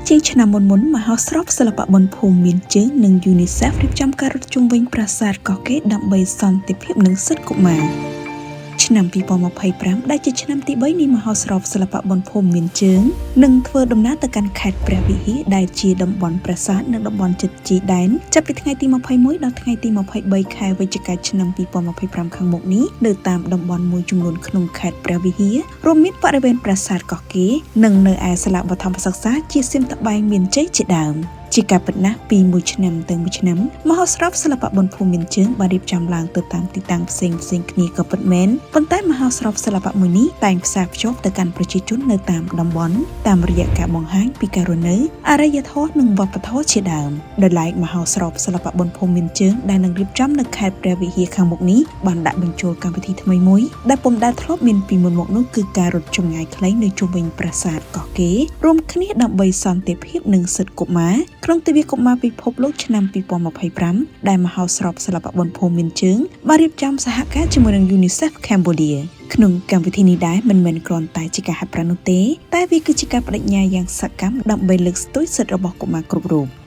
ជាឆ្នាំមុនមហោស្រពសិល្បៈបនភូមិមានជើងនិង UNICEF រៀបចំការរត់ជុំវិញប្រាសាទកោះកេរដើម្បីសន្តិភាពនិងសិទ្ធិកុមារឆ្នាំ2025ដែលជាឆ្នាំទី3នៃមហោស្រពសិល្បៈបនភូមិមានជើងនឹងធ្វើដំណើរទៅកាន់ខេត្តព្រះវិហារដែលជាតំបន់ប្រាសាទនិងតំបន់ជិតជីដែនចាប់ពីថ្ងៃទី21ដល់ថ្ងៃទី23ខែវិច្ឆិកាឆ្នាំ2025ខាងមុខនេះនៅតាមតំបន់មួយចំនួនក្នុងខេត្តព្រះវិហាររួមមានបរិវេណប្រាសាទកោះកេរនិងនៅឯសាលាបឋមសិក្សាជាសៀមត្បែងមានជ័យជាដើមជាការពិតណាស់ពីមួយឆ្នាំទៅមួយឆ្នាំមហោស្រពសិល្បៈបនភូមិមានជើងបានរៀបចំឡើងទៅតាមទីតាំងផ្សេងៗគ្នាក៏ពិតមែនប៉ុន្តែមហោស្រពសិល្បៈមួយនេះតែងផ្សារភ្ជាប់ទៅកាន់ប្រជាជននៅតាមតំបន់តាមរយៈការបង្ហាញពីការរស់នៅអរិយធម៌និងវប្បធម៌ជាដើមដោយឡែកមហោស្រពសិល្បៈបនភូមិមានជើងដែលនឹងរៀបចំនៅខេត្តព្រះវិហារខាងមុខនេះបានដាក់បញ្ចូលកម្មវិធីថ្មីមួយដែលពុំដែលធ្លាប់មានពីមុនមកនោះគឺការរត់ចម្ងាយខ្លីនៅជុំវិញប្រាសាទកោះកេររួមគ្នាដើម្បីសន្តិភាពនិងសិទ្ធិកុមារក្នុងទិវាកុមារពិភពលោកឆ្នាំ2025ដែលមហោស្រពសិល្បៈបនភូមិមានជើងបានរៀបចំសហការជាមួយនឹង UNICEF Cambodia ក្នុងកម្មវិធីនេះដែរមិនមែនគ្រាន់តែជាការហាត់ប្រាណនោះទេតែវាគឺជាការបដិញ្ញាយ៉ាងសកម្មដើម្បីលើកស្ទួយសិទ្ធិរបស់កុមារគ្រប់រូប